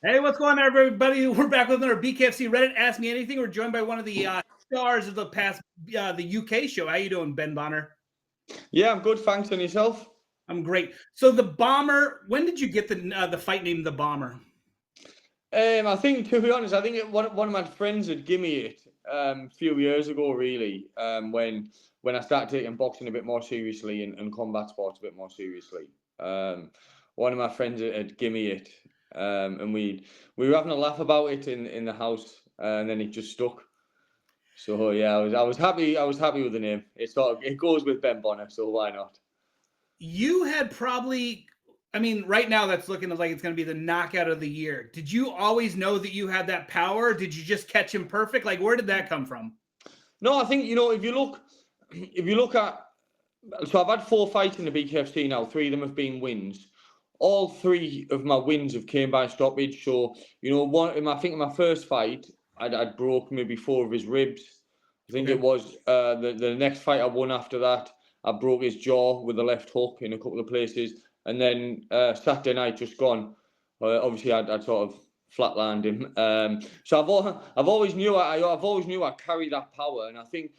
Hey, what's going on, everybody? We're back with another BKFC Reddit Ask Me Anything. We're joined by one of the stars of the past, the UK show. How you doing, Ben Bonner? Yeah, I'm good. Thanks. On yourself? I'm great. So the Bomber. When did you get the fight named the Bomber? I think, to be honest, I think one of my friends had given me it a few years ago, really, when I started taking boxing a bit more seriously and combat sports a bit more seriously. Um, One of my friends had given me it, and we were having a laugh about it in the house, and then it just stuck. So yeah, I was happy with the name. It goes with Ben Bonner, so why not? You had probably. I mean, right now that's looking like it's going to be the knockout of the year. Did you always know that you had that power? Did you just catch him perfect? Like, where did that come from? No, I think if you look at. So I've had 4 fights in the BKFC now. 3 of them have been wins. All 3 of my wins have came by stoppage. So I think in my first fight, I'd broke maybe 4 of his ribs. I think it Okay. was the next fight I won after that. I broke his jaw with a left hook in a couple of places, and then Saturday night just gone. Obviously, I'd sort of flatlined him. So I've always knew I've always knew I carry that power, and I think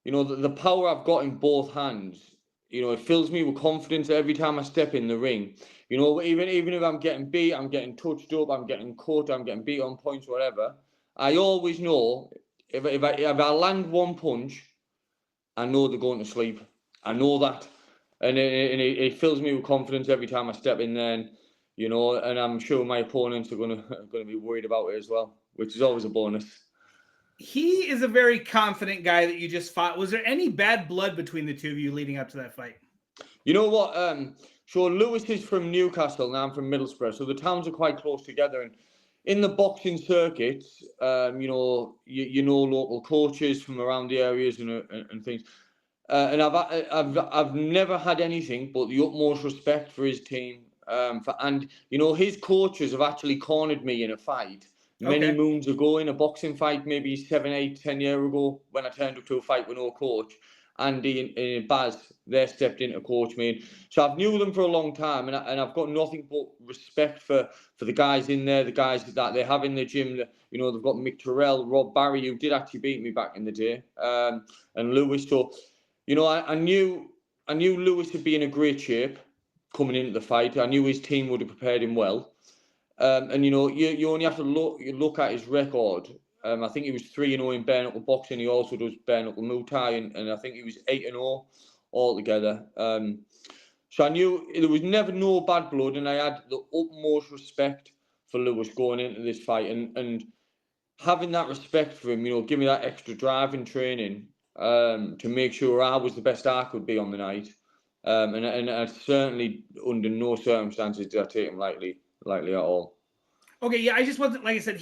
the power I've got in both hands, it fills me with confidence every time I step in the ring. Even if I'm getting beat, I'm getting touched up, I'm getting cut, I'm getting beat on points, whatever. I always know if I land one punch, I know they're going to sleep. I know that, and it fills me with confidence every time I step in there. And I'm sure my opponents are gonna be worried about it as well, which is always a bonus. He is a very confident guy that you just fought. Was there any bad blood between the two of you leading up to that fight? You know what? So Lewis is from Newcastle, and I'm from Middlesbrough, so the towns are quite close together. And in the boxing circuits, you know local coaches from around the areas and things. And I've never had anything but the utmost respect for his team. And his coaches have actually cornered me in a fight many Okay. moons ago, in a boxing fight, maybe 7, 8, 10 years ago, when I turned up to a fight with no coach. Andy and Baz, they stepped in to coach me. So I've knew them for a long time, and I've got nothing but respect for the guys in there, the guys that they have in the gym. They've got Mick Terrell, Rob Barry, who did actually beat me back in the day, and Lewis. So I knew Lewis would be in a great shape coming into the fight. I knew his team would have prepared him well. And you only have to look at his record. I think he was 3-0 in bare knuckle boxing. He also does bare knuckle Muay Thai, and I think he was 8-0 altogether. So I knew there was never no bad blood, and I had the utmost respect for Lewis going into this fight, and having that respect for him, give me that extra drive in training, to make sure I was the best I could be on the night. And I certainly, under no circumstances, did I take him lightly at all. Okay, yeah, I just wasn't like I said.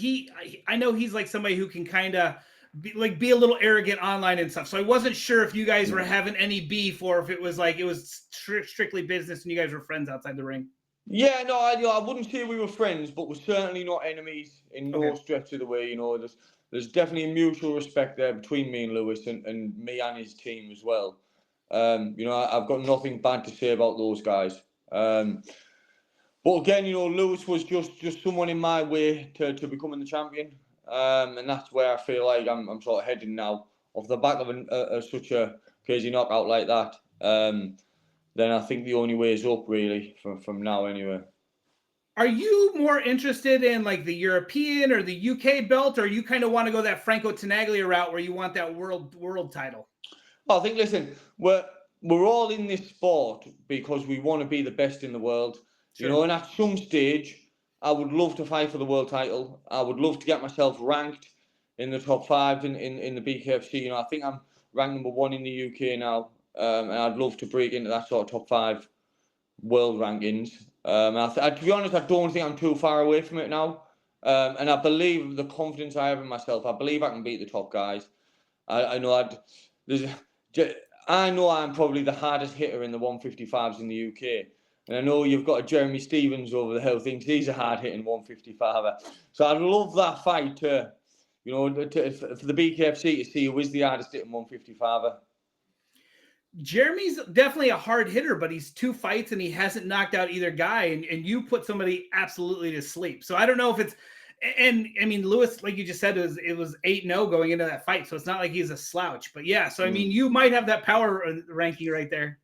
I know he's like somebody who can kind of be a little arrogant online and stuff. So I wasn't sure if you guys were having any beef or if it was like it was strictly business and you guys were friends outside the ring. Yeah, no, I wouldn't say we were friends, but we're certainly not enemies in no Okay. stretch of the way. There's definitely a mutual respect there between me and Lewis, and me and his team as well. I've got nothing bad to say about those guys. But again, Lewis was just someone in my way to becoming the champion, and that's where I feel like I'm sort of heading now, off the back of such a crazy knockout like that. Then I think the only way is up, really, from now anyway. Are you more interested in like the European or the UK belt, or you kind of want to go that Franco Tenaglia route where you want that world title? I think, listen, we're all in this sport because we want to be the best in the world, Sure. and at some stage, I would love to fight for the world title. I would love to get myself ranked in the top 5 in the BKFC. I think I'm ranked number 1 in the UK now, and I'd love to break into that sort of top 5 world rankings. To be honest, I don't think I'm too far away from it now. And I believe the confidence I have in myself. I believe I can beat the top guys. I know there's, I know I'm probably the hardest hitter in the 155s in the UK. And I know you've got a Jeremy Stevens over there who thinks he's a hard hitting 155er. So I'd love that fight for the BKFC to see who is the hardest hitting 155er. Jeremy's definitely a hard hitter, but he's 2 fights and he hasn't knocked out either guy. And you put somebody absolutely to sleep. So I don't know if it's, and I mean, Lewis, like you just said, it was 8-0 going into that fight. So it's not like he's a slouch. But yeah, so I mean, you might have that power ranking right there.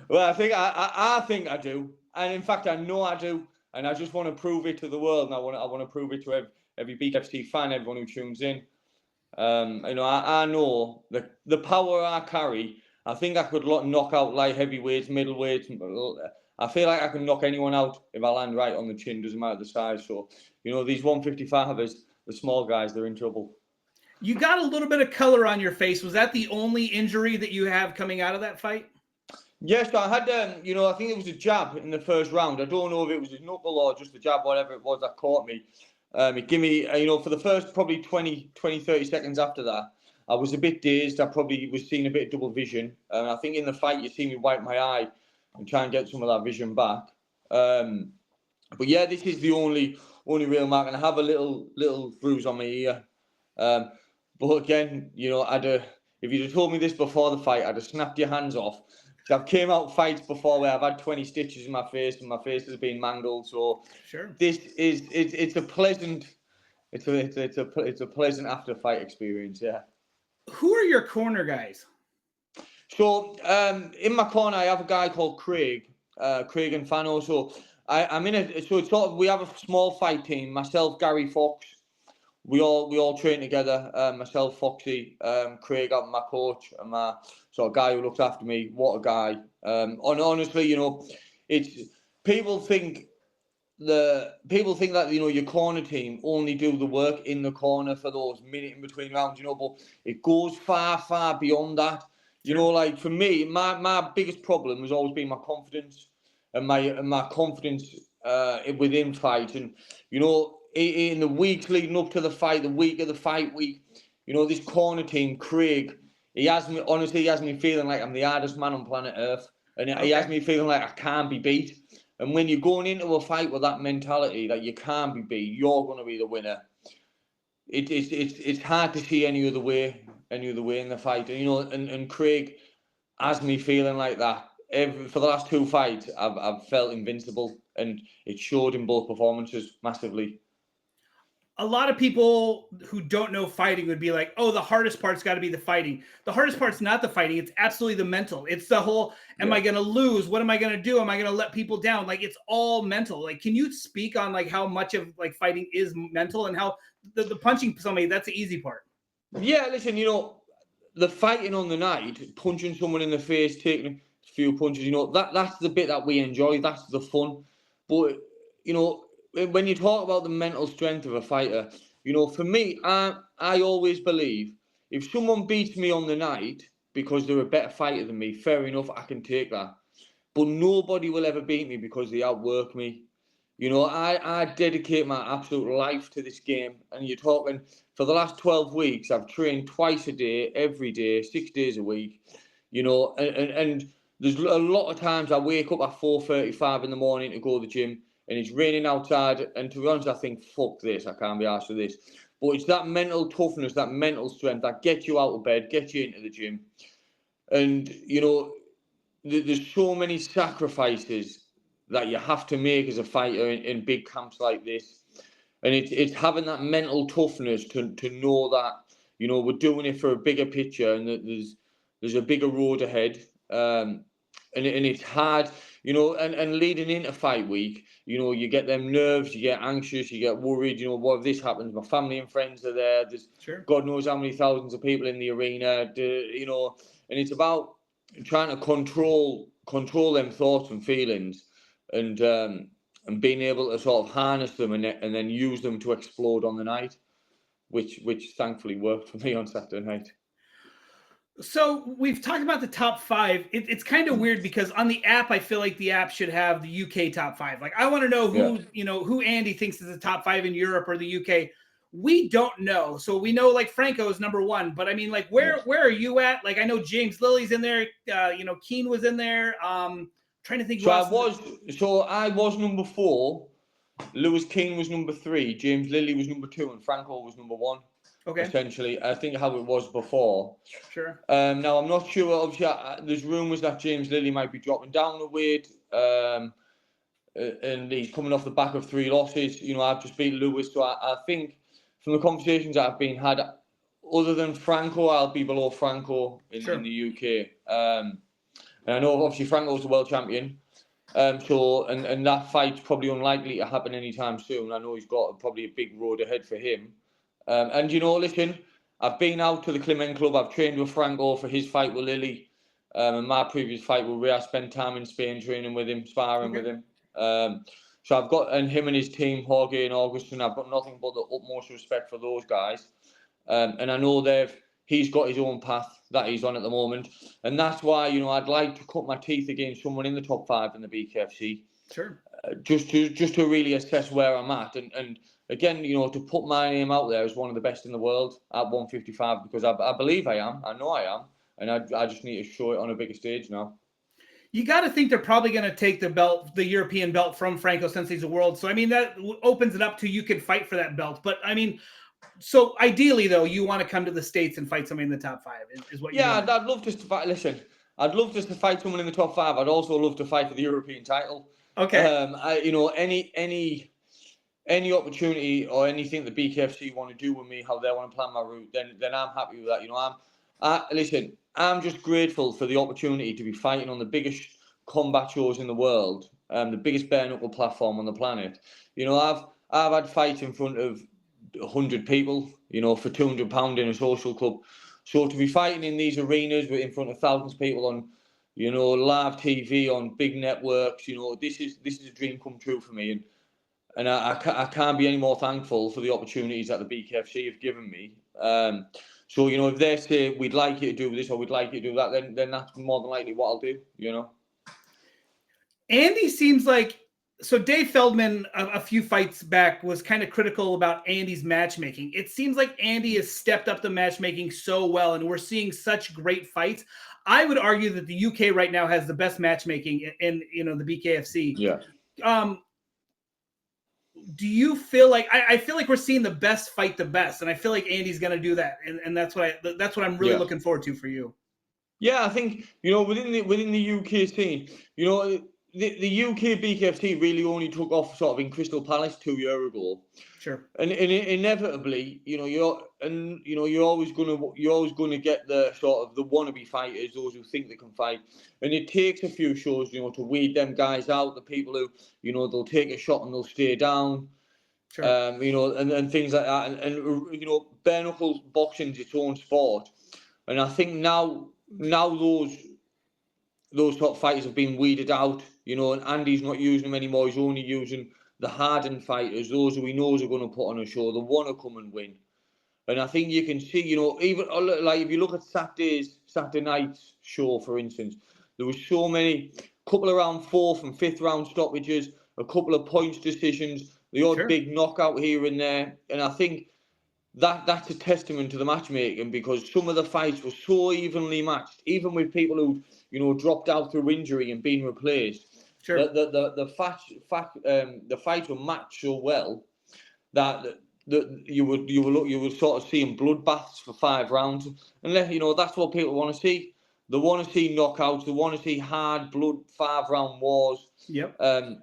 Well, I think I do, and in fact, I know I do, and I just want to prove it to the world, and I want to prove it to every BKFC fan, everyone who tunes in. I know the power I carry. I think I could knock out light heavyweights, middleweights. I feel like I can knock anyone out if I land right on the chin. Doesn't matter the size. So these 155ers, the small guys, they're in trouble. You got a little bit of color on your face. Was that the only injury that you have coming out of that fight? Yes, I had, I think it was a jab in the first round. I don't know if it was his knuckle or just a jab, whatever it was that caught me. It gave me, for the first probably 20, 30 seconds after that, I was a bit dazed. I probably was seeing a bit of double vision. And I think in the fight, you see me wipe my eye and try and get some of that vision back. But yeah, this is the only real mark. And I have a little bruise on my ear. But again, if you'd have told me this before the fight, I'd have snapped your hands off. I've came out fights before where I've had 20 stitches in my face and my face has been mangled. So sure, it's a pleasant after fight experience. Yeah. Who are your corner guys? So in my corner I have a guy called Craig and Fano. So I'm in so it's sort of, we have a small fight team. Myself, Gary Fox. We all train together. Myself, Foxy, Craig, I'm my coach, and my sort of guy who looks after me. What a guy! And honestly, it's people think that your corner team only do the work in the corner for those minute in between rounds. But it goes far beyond that. Sure. Like for me, my biggest problem has always been my confidence and my confidence within fight. And in the weeks leading up to the fight, the week of the fight week, this corner team, Craig, he has me feeling like I'm the hardest man on planet Earth, and he has me feeling like I can't be beat. And when you're going into a fight with that mentality that you can't be beat, you're going to be the winner. It's hard to see any other way in the fight. And Craig has me feeling like that. For the last 2 fights, I've felt invincible, and it showed in both performances massively. A lot of people who don't know fighting would be like, oh, the hardest part's got to be the fighting. The hardest part's not the fighting. It's absolutely the mental. It's the whole, am I going to lose? What am I going to do? Am I going to let people down? Like, it's all mental. Like, can you speak on like how much of like fighting is mental and how the punching somebody, that's the easy part. Yeah, listen, the fighting on the night, punching someone in the face, taking a few punches, that's the bit that we enjoy. That's the fun. But, when you talk about the mental strength of a fighter, for me, I always believe if someone beats me on the night because they're a better fighter than me, fair enough, I can take that. But nobody will ever beat me because they outwork me. I dedicate my absolute life to this game. And you're talking, for the last 12 weeks, I've trained twice a day, every day, 6 days a week. And there's a lot of times I wake up at 4:35 in the morning to go to the gym, and it's raining outside. And to be honest, I think, fuck this, I can't be arsed with this. But it's that mental toughness, that mental strength that gets you out of bed, gets you into the gym. And, there's so many sacrifices that you have to make as a fighter in big camps like this. And it's having that mental toughness to know that, we're doing it for a bigger picture and that there's a bigger road ahead. And it's hard, and leading into fight week, you get them nerves, you get anxious, you get worried, what if this happens? My family and friends are there. There's God knows how many thousands of people in the arena, and it's about trying to control them thoughts and feelings, and being able to sort of harness them and then use them to explode on the night, which thankfully worked for me on Saturday night. So we've talked about the top five. It's kind of weird because on the app, I feel like the app should have the UK top five. Like I want to know who Andy thinks is the top five in Europe or the UK. We don't know. So we know like Franco is number one, but I mean, like where are you at? Like I know James Lilly's in there. Keane was in there. Trying to think. So I was number 4. Lewis King was number 3. James Lilly was number 2, and Franco was number 1. Okay. essentially. I think how it was before. Sure. Now, I'm not sure. Obviously, there's rumours that James Lilly might be dropping down a weight. And he's coming off the back of 3 losses. You know, I've just beat Lewis, so I think from the conversations that have been had, other than Franco, I'll be below Franco in the UK. And I know obviously Franco's the world champion, so that fight's probably unlikely to happen anytime soon. I know he's got probably a big road ahead for him. And you know, listen, I've been out to the Clement Club. I've trained with Franco for his fight with Lilly. And my previous fight with Ray, I spent time in Spain training with him, sparring with him. So I've got, and him and his team, Jorge and Augustin, I've got nothing but the utmost respect for those guys. And I know he's got his own path that he's on at the moment. And that's why, you know, I'd like to cut my teeth against someone in the top 5 in the BKFC. Sure. Just to really assess where I'm at. And again, you know, to put my name out there as one of the best in the world at 155, because I believe I am. I know I am. And I just need to show it on a bigger stage now. You got to think they're probably going to take the European belt from Franco since he's a world. So, I mean, that opens it up to you could fight for that belt. But, I mean, so ideally, though, you want to come to the States and fight somebody in the top 5 is what you're doing. Yeah, I'd love to fight. Listen, I'd love to fight someone in the top 5. I'd also love to fight for the European title. Okay. You know, any opportunity or anything the BKFC want to do with me, how they want to plan my route, then I'm happy with that. You know, listen, I'm just grateful for the opportunity to be fighting on the biggest combat shows in the world, the biggest bare knuckle platform on the planet. You know, I've had fights in front of 100 people, you know, for £200 in a social club. So to be fighting in these arenas in front of thousands of people on, you know, live TV on big networks, you know, this is a dream come true for me. And I can't be any more thankful for the opportunities that the BKFC have given me. So, you know, if they say we'd like you to do this or we'd like you to do that, then that's more than likely what I'll do, you know. Andy seems like, so Dave Feldman a few fights back was kind of critical about Andy's matchmaking. It seems like Andy has stepped up the matchmaking so well, and we're seeing such great fights. I would argue that the UK right now has the best matchmaking in you know, the BKFC. Yeah. Do you feel like I feel like we're seeing the best fight the best, and I feel like Andy's going to do that, and that's what I'm really looking forward to for you. Yeah, I think, you know, within the UK scene, you know, the UK BKFC really only took off sort of in Crystal Palace 2 years ago. Sure. And inevitably, you know, you're always gonna get the sort of the wannabe fighters, those who think they can fight. And it takes a few shows, you know, to weed them guys out, the people who, you know, they'll take a shot and they'll stay down. Sure. You know, and things like that. And you know, bare knuckle boxing's its own sport. And I think now those top fighters have been weeded out, you know, and Andy's not using them anymore. He's only using the hardened fighters, those who he knows are going to put on a show, they want to come and win. And I think you can see, you know, even like if you look at Saturday night's show, for instance, there was so many, couple of round 4th and 5th round stoppages, a couple of points decisions, the odd big knockout here and there. And I think that's a testament to the matchmaking, because some of the fights were so evenly matched, even with people who, you know, dropped out through injury and been replaced. Sure. The fights were matched so well that you would sort of seeing bloodbaths for 5 rounds, and you know that's what people want to see. They want to see knockouts. They want to see hard blood 5-round wars. Yep. And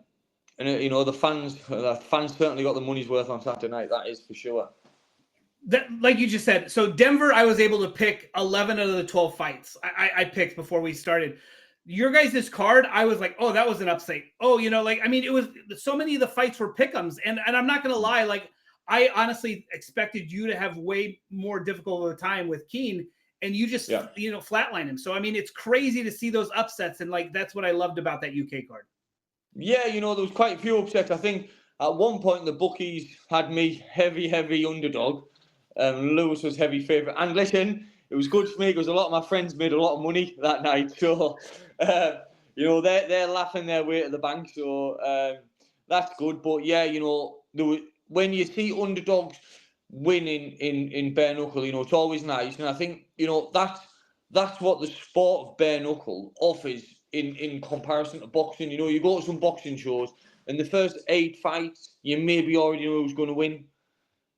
you know the fans certainly got the money's worth on Saturday night. That is for sure. That, like you just said, so Denver, I was able to pick 11 out of the 12 fights I picked before we started. Your guys' card, I was like, oh, that was an upset. Oh, you know, like, I mean, it was so many of the fights were pick'ems. And I'm not going to lie, like, I honestly expected you to have way more difficult of a time with Keane, and you just, you know, flatline him. So, I mean, it's crazy to see those upsets. And, like, that's what I loved about that UK card. Yeah, you know, there was quite a few upsets. I think at one point the bookies had me heavy underdog. Lewis was heavy favourite. And listen, it was good for me because a lot of my friends made a lot of money that night. So, you know, they're laughing their way to the bank. So that's good. But yeah, you know, when you see underdogs winning in bare knuckle, you know, it's always nice. And I think, you know, that's what the sport of bare knuckle offers in comparison to boxing. You know, you go to some boxing shows and the first 8 fights, you maybe already know who's going to win.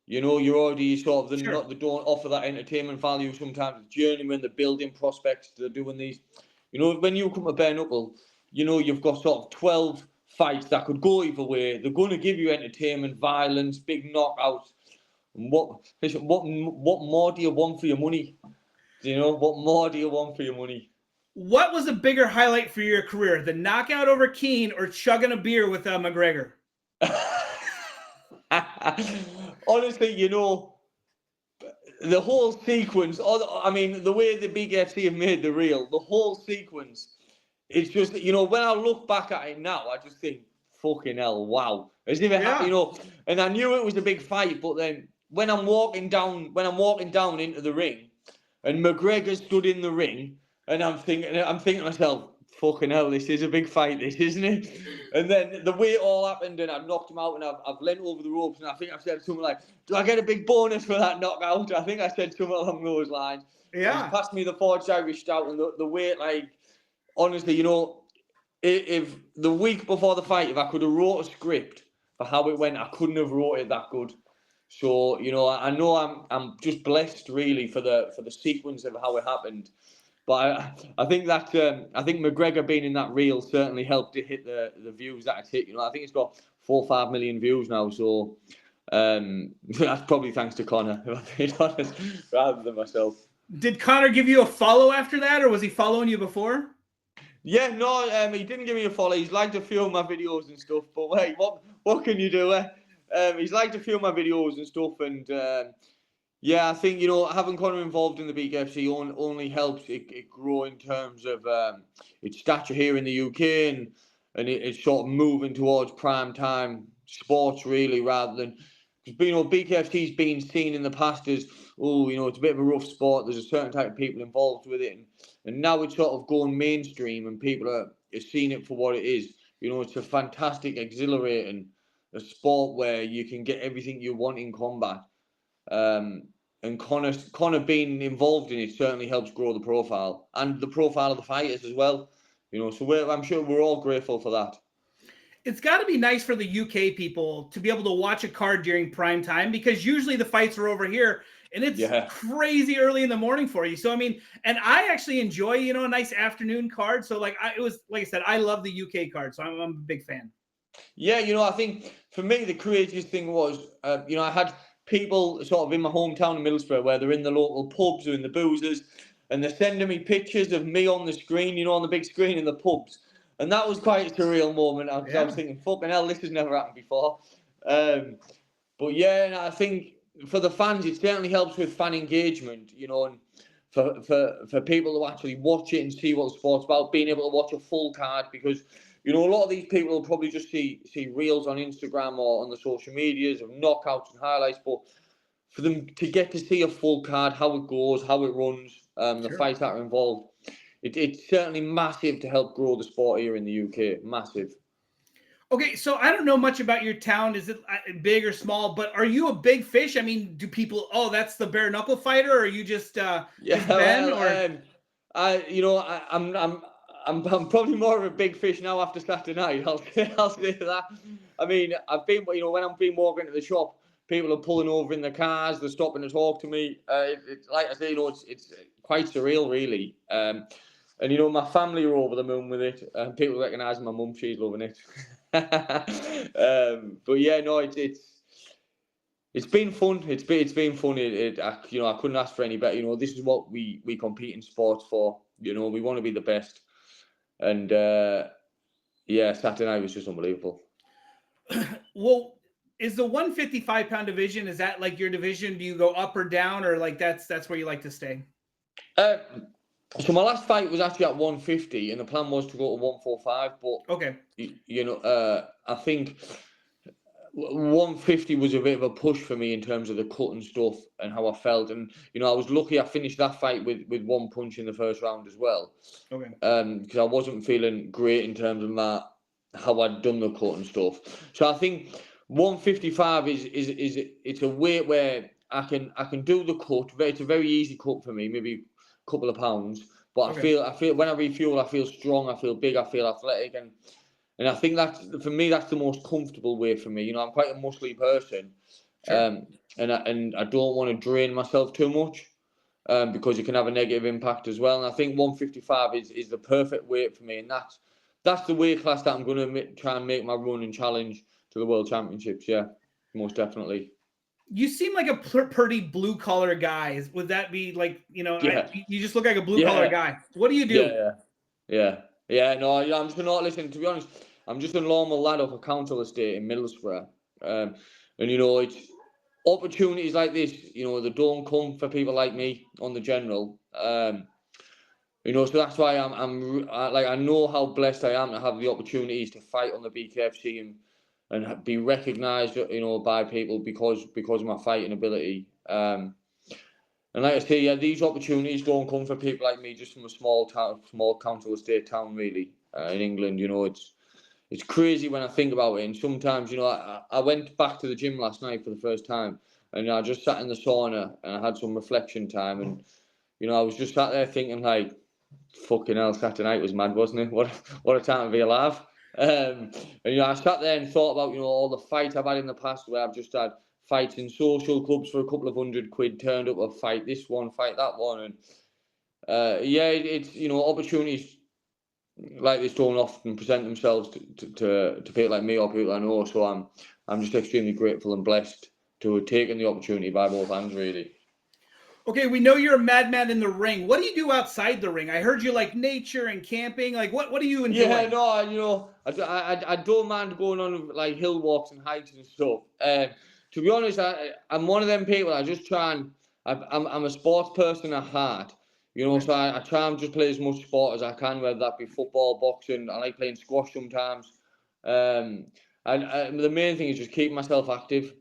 You know, you're already sort of Sure. they don't offer that entertainment value sometimes. The journeyman, the building prospects, they're doing these. You know, when you come to bare knuckle, you know you've got sort of 12 fights that could go either way. They're going to give you entertainment, violence, big knockouts. And what more do you want for your money? Do you know what more do you want for your money? What was a bigger highlight for your career, the knockout over Keane or chugging a beer with McGregor? Honestly, you know, the whole sequence, I mean, the way the BKFC have made the reel, the whole sequence, it's just, you know, when I look back at it now, I just think, fucking hell, wow. As if it happened, Yeah. you know, and I knew it was a big fight, but then when I'm walking down into the ring, and McGregor stood in the ring, and I'm thinking to myself, fucking hell, this is a big fight, this, isn't it? And then the way it all happened, and I knocked him out, and I've leant over the ropes, and I think I've said something like, do I get a big bonus for that knockout? I think I said something along those lines. And he's Yeah. passed me the Forge Irish Stout, and the way, like, honestly, you know, if the week before the fight, if I could have wrote a script for how it went, I couldn't have wrote it that good. So you know, I know I'm just blessed really for the sequence of how it happened. But I think that I think McGregor being in that reel certainly helped it hit the views that it's hit. You know, I think it's got 4 or 5 million views now. So that's probably thanks to Connor, if I'm being honest, rather than myself. Did Connor give you a follow after that, or was he following you before? Yeah, no, he didn't give me a follow. He's liked a few of my videos and stuff. But wait, what can you do? He's liked a few of my videos and stuff, and yeah, I think you know having Connor involved in the BKFC only helps it grow in terms of its stature here in the UK and it's sort of moving towards prime time sports really rather than because you know BKFC's been seen in the past as oh you know it's a bit of a rough sport. There's a certain type of people involved with it, and now it's sort of going mainstream and people are seeing it for what it is. You know, it's a fantastic, exhilarating a sport where you can get everything you want in combat. Um, and Connor being involved in it certainly helps grow the profile and the profile of the fighters as well. You know, so I'm sure we're all grateful for that. It's got to be nice for the UK people to be able to watch a card during prime time because usually the fights are over here and it's Yeah. crazy early in the morning for you. So I mean, and I actually enjoy a nice afternoon card. So like it was like I said, I love the UK card, so I'm a big fan. Yeah, you know, I think for me the craziest thing was, you know, I had people sort of in my hometown in Middlesbrough where they're in the local pubs or in the boozers, and they're sending me pictures of me on the screen, you know, on the big screen in the pubs, and that was quite a surreal moment because I was Yeah, thinking, fucking hell, this has never happened before. Um, but yeah, and I think for the fans, it certainly helps with fan engagement, you know, and for people to actually watch it and see what the sport's about, being able to watch a full card because you know a lot of these people will probably just see reels on Instagram or on the social medias of knockouts and highlights, but for them to get to see a full card, how it goes, how it runs, the sure. fights that are involved, it's certainly massive to help grow the sport here in the UK. Massive. Okay, so I don't know much about your town. Is it big or small? But are you a big fish? I mean, do people? Oh, that's the bare knuckle fighter, or are you Yeah, just Ben? Or well, I, you know, I'm probably more of a big fish now after Saturday night. I'll say that. I mean, I've been, you know, when I've been walking to the shop, people are pulling over in their cars, they're stopping to talk to me. It's like I say, you know, it's quite surreal, really. And you know, my family are over the moon with it. People recognise my mum; she's loving it. But yeah, no, it's been fun. It's been fun. You know I couldn't ask for any better. You know this is what we compete in sports for. You know we want to be the best. And yeah, Saturday night was just unbelievable. well, is the 155-pound division? Is that like your division? Do you go up or down, or like that's where you like to stay? Uh, so my last fight was actually at 150, and the plan was to go to 145. But Okay, you know, I think 150 was a bit of a push for me in terms of the cut and stuff and how I felt. And you know, I was lucky I finished that fight with one punch in the first round as well. okay, Because I wasn't feeling great in terms of my how I'd done the cut and stuff. So I think 155 is it's a weight where I can do the cut. It's a very easy cut for me, maybe a couple of pounds. But okay. I feel when I refuel, I feel strong, I feel big, I feel athletic, and I think that's for me that's the most comfortable way for me. You know, I'm quite a muscly person, Sure. And I don't want to drain myself too much. Because it can have a negative impact as well. And I think 155 is the perfect weight for me, and that's the weight class that I'm going to try and make my run and challenge to the World Championships. Yeah, most definitely. You seem like a pretty blue collar guy. Would that be like, Yeah, you just look like a blue collar yeah, guy. What do you do? yeah. No, I'm just not listening. To be honest, I'm just a normal lad off a council estate in Middlesbrough, and it's opportunities like this. They don't come for people like me on the general. So that's why I know how blessed I am to have the opportunities to fight on the BKFC and be recognised, by people because of my fighting ability. And like I say, yeah, these opportunities don't come for people like me, just from a small town, small council estate town, really, in England. It's crazy when I think about it. And sometimes, I went back to the gym last night for the first time, and I just sat in the sauna and I had some reflection time, and I was just sat there thinking like, fucking hell, Saturday night was mad, wasn't it? What a time to be alive. And I sat there and thought about all the fights I've had in the past, where I've just had fights in social clubs for a couple of £100, turned up a fight this one, fight that one, and it's opportunities like this don't often present themselves to people like me or people I know. So I'm just extremely grateful and blessed to have taken the opportunity by both hands, really. Okay, we know you're a madman in the ring. What do you do outside the ring? I heard you like nature and camping. Like, what do you enjoy? Yeah, no, I don't mind going on like hill walks and hikes and stuff. To be honest, I'm one of them people. I just try and I'm a sports person at heart. So I try and just play as much sport as I can, whether that be football, boxing. I like playing squash sometimes. And the main thing is just keeping myself active.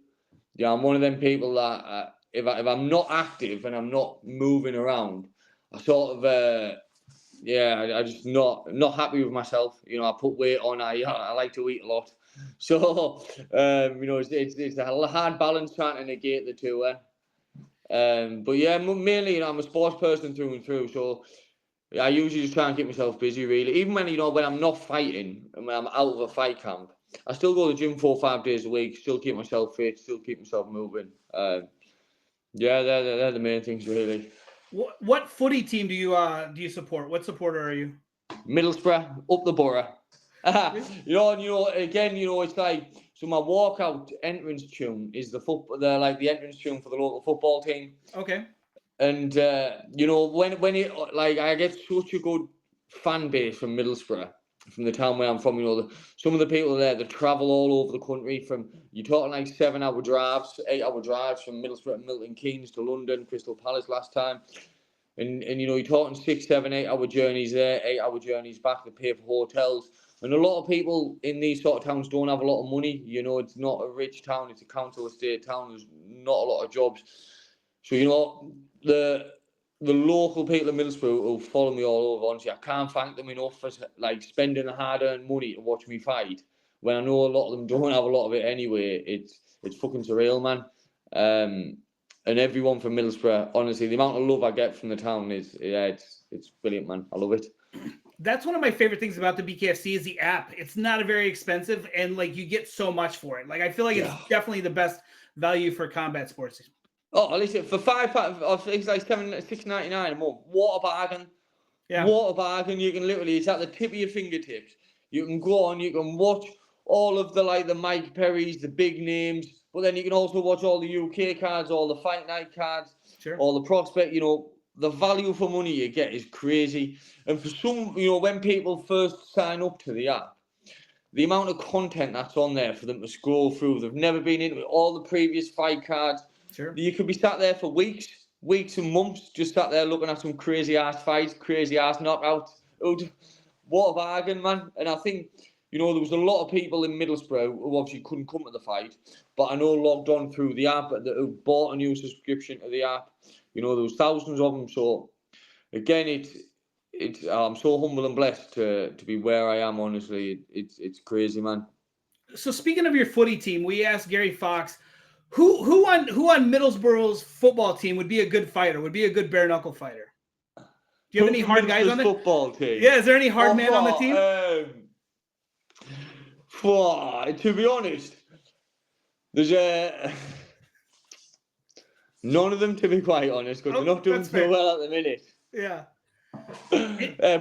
Yeah, I'm one of them people that if I'm not active and I'm not moving around, I sort of I just not happy with myself. I put weight on. I like to eat a lot, so it's a hard balance trying to negate the two. But yeah, mainly I'm a sports person through and through. So I usually just try and keep myself busy. Really, even when I'm not fighting and when I'm out of a fight camp, I still go to the gym 4 or 5 days a week. Still keep myself fit. Still keep myself moving. They're the main things really. What footy team do you support? What supporter are you? Middlesbrough, up the borough. Again, it's like, so my walkout entrance tune is the entrance tune for the local football team. Okay. And when it, like, I get such a good fan base from Middlesbrough, from the town where I'm from. Some of the people there, they travel all over the country. From, you're talking like 7-hour drives, 8-hour drives from Middlesbrough and Milton Keynes to London, Crystal Palace last time. And you're talking 6, 7, 8-hour journeys there, 8-hour journeys back to pay for hotels. And a lot of people in these sort of towns don't have a lot of money. It's not a rich town, it's a council estate town. There's not a lot of jobs. So, the local people in Middlesbrough who follow me all over, honestly, I can't thank them enough for like spending the hard-earned money to watch me fight. When I know a lot of them don't have a lot of it anyway, it's fucking surreal, man. And everyone from Middlesbrough, honestly, the amount of love I get from the town it's brilliant, man. I love it. That's one of my favorite things about the BKFC is the app. It's not very expensive, and like you get so much for it. Like I feel like it's definitely the best value for combat sports. Oh, listen, for £5, it's like £6.99 a month. What a bargain! Yeah. What a bargain! You can literally, it's at the tip of your fingertips. You can go on, you can watch all of the Mike Perrys, the big names, but then you can also watch all the UK cards, all the fight night cards, sure, all the prospect. The value for money you get is crazy. And for some, when people first sign up to the app, the amount of content that's on there for them to scroll through, they've never been into it, all the previous fight cards. Sure. You could be sat there for weeks and months, just sat there looking at some crazy ass fights, crazy ass knockouts. What a bargain, man. And I think, there was a lot of people in Middlesbrough who obviously couldn't come to the fight, but I know logged on through the app, who bought a new subscription to the app. There was thousands of them. So again, I'm so humble and blessed to be where I am. Honestly, it's crazy, man. So speaking of your footy team, we asked Gary Fox, who on Middlesbrough's football team would be a good fighter, would be a good bare knuckle fighter? Do you have any hard guys on the football team? Yeah, is there any hard man on the team? To be honest, there's None of them, to be quite honest, because they're not doing that's so fair. well at the minute. Yeah.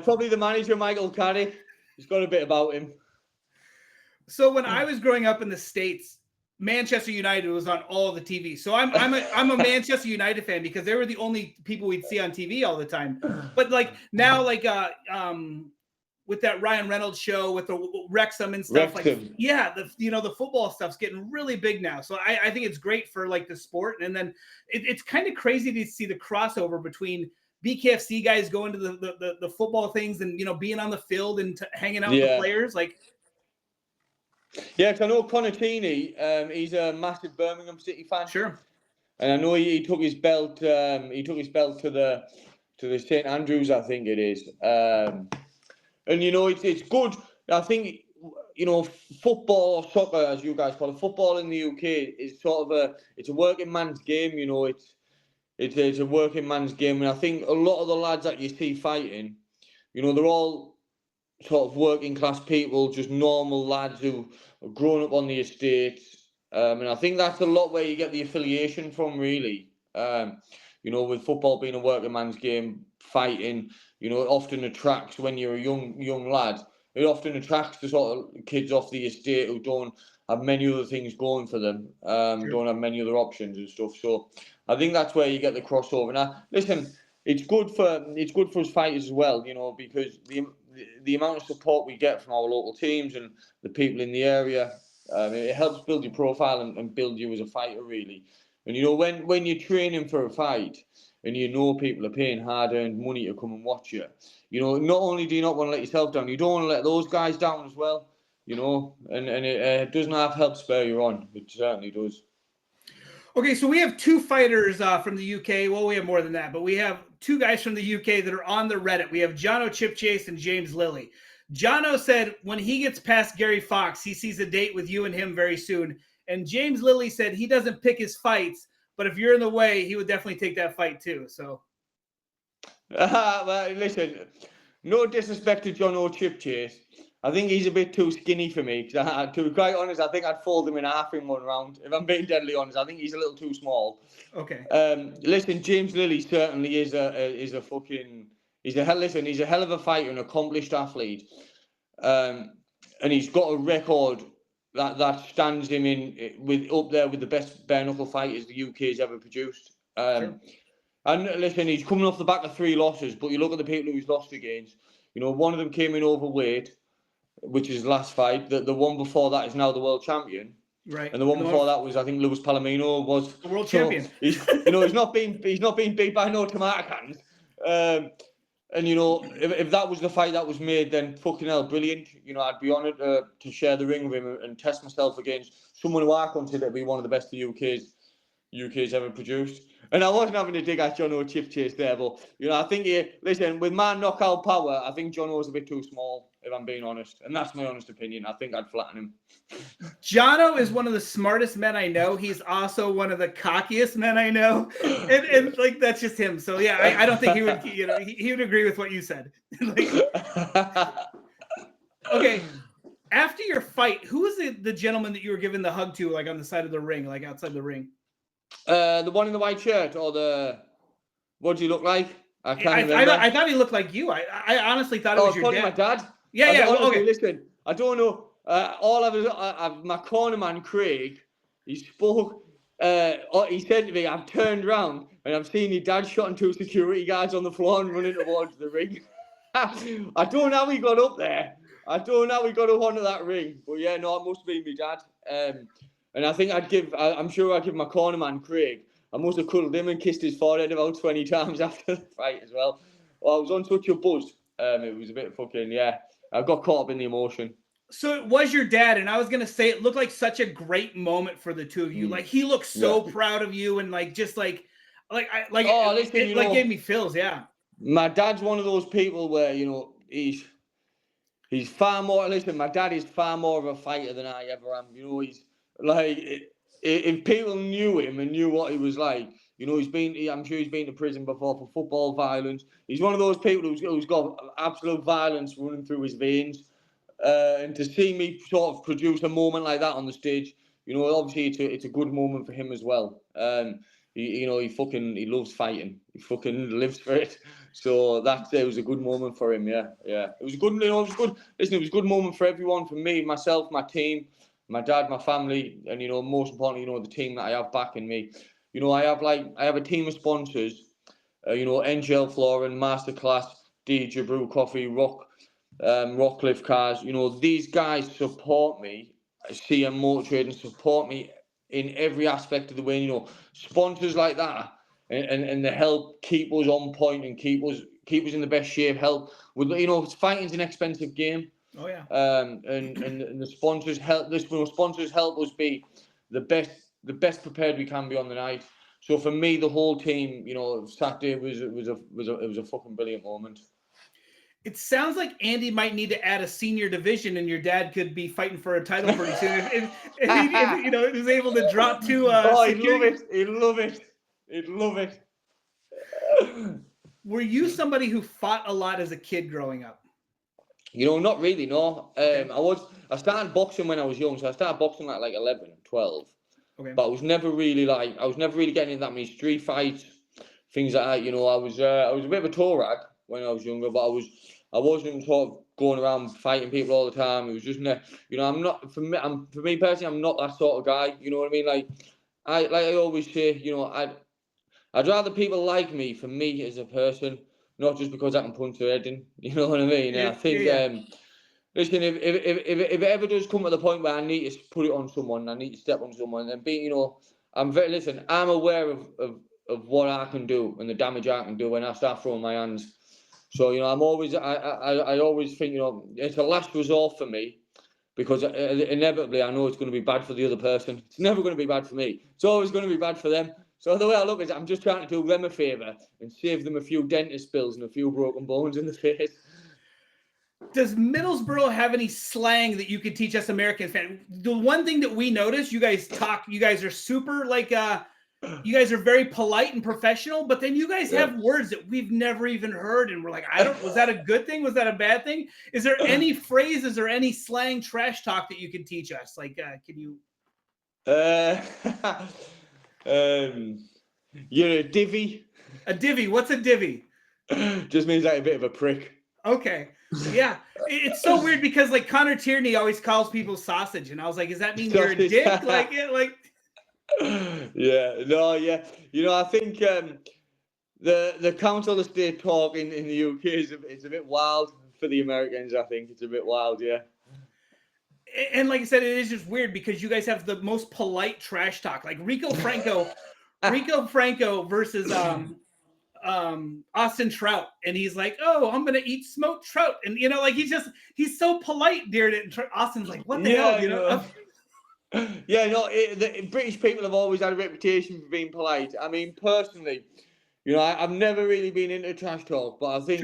Probably the manager, Michael Carrick. He's got a bit about him. So when I was growing up in the States, Manchester United was on all the TV. So I'm a Manchester United fan because they were the only people we'd see on TV all the time. But like now, like with that Ryan Reynolds show with the Wrexham and stuff, like the football stuff's getting really big now. So I think it's great for like the sport. And then it's kind of crazy to see the crossover between BKFC guys going to the football things and being on the field and hanging out with the players. Like, yeah, because I know Conatini, he's a massive Birmingham City fan. Sure. And I know he took his belt. He took his belt to the St Andrews, I think it is. And it's good. I think football or soccer, as you guys call it, football in the UK is sort of it's a working man's game. It's a working man's game, and I think a lot of the lads that you see fighting, they're all sort of working class people, just normal lads who are grown up on the estates. And I think that's a lot where you get the affiliation from, really. With football being a working man's game, fighting, it often attracts, when you're a young lad, it often attracts the sort of kids off the estate who don't have many other things going for them, don't have many other options and stuff. So I think that's where you get the crossover. Now, listen, it's good for us fighters as well, because the amount of support we get from our local teams and the people in the area, it helps build your profile and build you as a fighter, really. And when you're training for a fight and people are paying hard-earned money to come and watch you, not only do you not want to let yourself down, you don't want to let those guys down as well. And it doesn't help spur you on. It certainly does. Okay, so we have two fighters from the UK. Well, we have more than that, but we have two guys from the UK that are on the Reddit. We have Jono Chipchase and James Lilly. Jono said when he gets past Gary Fox, he sees a date with you and him very soon. And James Lilly said he doesn't pick his fights, but if you're in the way, he would definitely take that fight too. So, well, listen, no disrespect to Jono Chipchase. I think he's a bit too skinny for me. To be quite honest, I think I'd fold him in half in one round. If I'm being deadly honest, I think he's a little too small. Okay. Listen, James Lilly certainly is a fucking. He's a hell of a fighter, an accomplished athlete, and he's got a record that stands him up there with the best bare knuckle fighters the UK's ever produced. Sure. And listen, he's coming off the back of 3 losses, but you look at the people who he's lost against. One of them came in overweight, which is his last fight. The one before that is now the world champion. Right. And the one before that was, I think, Luis Palomino was the world champion. He's not been beat by no tomato cans. And if that was the fight that was made, then fucking hell, brilliant. I'd be honoured to share the ring with him and test myself against someone who I consider to be one of the best the UK's ever produced. And I wasn't having a dig at Jono Chipchase there, but I think listen, with my knockout power, I think Jono's a bit too small, if I'm being honest. And that's my honest opinion. I think I'd flatten him. Jono is one of the smartest men I know. He's also one of the cockiest men I know. And like that's just him. So yeah, I don't think he would, he would agree with what you said. Okay. After your fight, who was the gentleman that you were giving the hug to, like on the side of the ring, like outside the ring? The one in the white shirt, or what do you look like? I can't remember. I thought he looked like you. I honestly thought it was your dad. My dad. Yeah. Honestly, okay. Listen, I don't know. All of my cornerman Craig, he spoke. He said to me, "I've turned round and I've seen your dad shotting 2 security guards on the floor and running towards the ring." I don't know how he got up there. I don't know how he got up onto that ring, but yeah, no, it must have been my dad. And I think I'm sure I'd give my cornerman Craig. I must have cuddled him and kissed his forehead about 20 times after the fight as well. I was on such a buzz. It was a bit fucking, yeah. I got caught up in the emotion. So it was your dad, and I was gonna say it looked like such a great moment for the two of you. Like he looked so proud of you, and like just like it gave me feels. Yeah. My dad's one of those people where he's far more. Listen, my dad is far more of a fighter than I ever am. He's like, if people knew him and knew what he was like, I'm sure he's been to prison before for football violence. He's one of those people who's got absolute violence running through his veins. And to see me sort of produce a moment like that on the stage, obviously it's a good moment for him as well. he loves fighting. He fucking lives for it. So it was a good moment for him. Yeah. It was good. It was good. Listen, it was a good moment for everyone, for me, myself, my team, my dad, my family, and most importantly, the team that I have backing me. I have a team of sponsors. NGL Flooring, Masterclass, DJ Brew Coffee, Rockcliffe Cars. These guys support me. CM Motor Trade and support me in every aspect of the way. Sponsors like that and they help keep us on point and keep us in the best shape. Help with fighting's an expensive game. Oh yeah. And the sponsors help. Sponsors help us be the best prepared we can be on the night. So for me, the whole team, Saturday was a fucking brilliant moment. It sounds like Andy might need to add a senior division, and your dad could be fighting for a title pretty soon if he was able to drop to. He'd love it. He'd love it. He'd love it. Were you somebody who fought a lot as a kid growing up? Not really. No. Okay. I started boxing when I was young, so I started boxing at like 11, 12. Okay. But I was never really getting into that many street fights, things like that. I was a bit of a toe rag when I was younger, but I wasn't sort of going around fighting people all the time. It was just, I'm not for me personally, I'm not that sort of guy. You know what I mean? Like I always say, I'd rather people like me for me as a person, not just because I can punch their head in. You know what I mean? Yeah, I think. yeah. Listen, if it ever does come to the point where I need to put it on someone, I need to step on someone, and I'm aware of what I can do and the damage I can do when I start throwing my hands. So I always think it's a last resort for me, because inevitably I know it's going to be bad for the other person. It's never going to be bad for me. It's always going to be bad for them. So the way I look at it, I'm just trying to do them a favour and save them a few dentist bills and a few broken bones in the face. Does Middlesbrough have any slang that you could teach us American fans? The one thing that we notice, you guys are super you guys are very polite and professional, but then you guys have words that we've never even heard, and we're like, was that a good thing? Was that a bad thing? Is there any phrases or any slang trash talk that you could teach us? Like, can you? You're a divvy. A divvy. What's a divvy? Just means like a bit of a prick. Okay. Yeah. It's so weird because like Connor Tierney always calls people sausage, and I was like, does that mean you're a dick? Yeah. No, yeah. I think the council estate talk in the UK it's a bit wild for the Americans. I think it's a bit wild, yeah. And like I said, it is just weird because you guys have the most polite trash talk. Like Rico Franco versus Austin Trout, and he's like, "Oh, I'm gonna eat smoked trout," and he's so polite, dude. And Austin's like, "What the hell?" Yeah, no. The British people have always had a reputation for being polite. I mean, personally, I've never really been into trash talk, but I think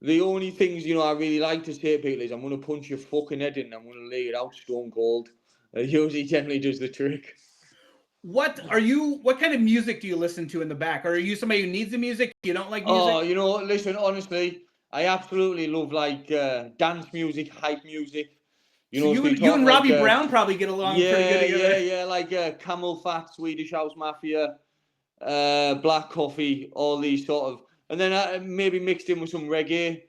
the only things I really like to say to people is, "I'm gonna punch your fucking head in. I'm gonna lay it out stone cold." It usually generally does the trick. What kind of music do you listen to in the back? Or are you somebody who needs the music? You don't like music? Oh, listen, honestly, I absolutely love dance music, hype music. So you and Robbie Brown probably get along pretty good together. Yeah, like Camel Fat, Swedish House Mafia, Black Coffee, all these sort of, and then maybe mixed in with some reggae.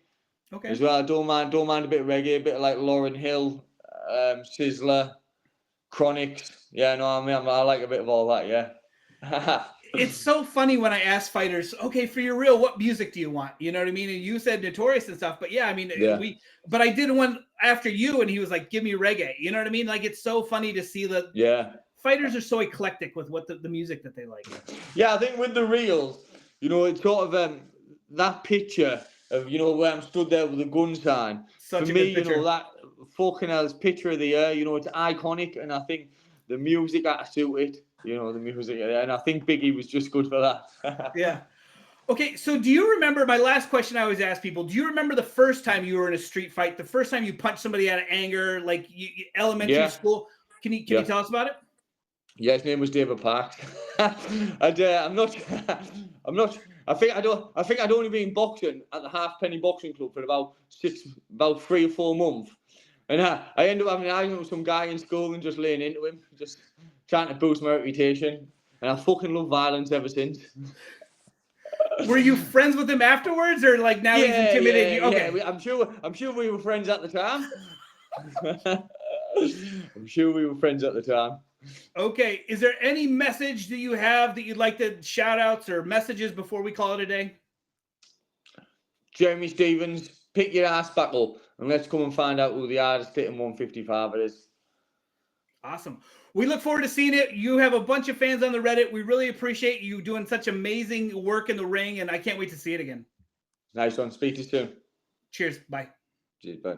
Okay. As well. I don't mind a bit of reggae, a bit of like Lauryn Hill, Sizzler, Chronics. Yeah, no, I mean I like a bit of all that. Yeah. It's so funny when I ask fighters, okay, for your real, what music do you want? You know what I mean? And you said Notorious and stuff, but yeah, I mean, but I did one after you, and he was like, give me reggae. You know what I mean? Like, it's so funny to see fighters are so eclectic with what the music that they like. Yeah, I think with the reels, it's sort of that picture of where I'm stood there with the gun sign. Such for a me, good picture. That fucking hell's picture of the year. It's iconic, and I think the music had to suit it. The music, and I think Biggie was just good for that. Yeah. Okay, so do you remember, my last question I always ask people, do you remember the first time you were in a street fight, the first time you punched somebody out of anger, like elementary school? Can you tell us about it? Yeah, his name was David Parks. And I think I'd only been boxing at the Halfpenny Boxing Club for about 3 or 4 months. And I ended up having an argument with some guy in school and just laying into him, just trying to boost my reputation. And I fucking love violence ever since. Were you friends with him afterwards, or like now he's intimidating you? Okay. Yeah. I'm sure we were friends at the time. I'm sure we were friends at the time. Okay. Is there any message that you have that you'd like to shout outs or messages before we call it a day? Jeremy Stevens, pick your ass back up and let's come and find out who the hardest hitting 155 is. Awesome. We look forward to seeing it. You have a bunch of fans on the Reddit. We really appreciate you doing such amazing work in the ring, and I can't wait to see it again. Nice one. Speak to you soon. Cheers. Bye. Cheers, bye.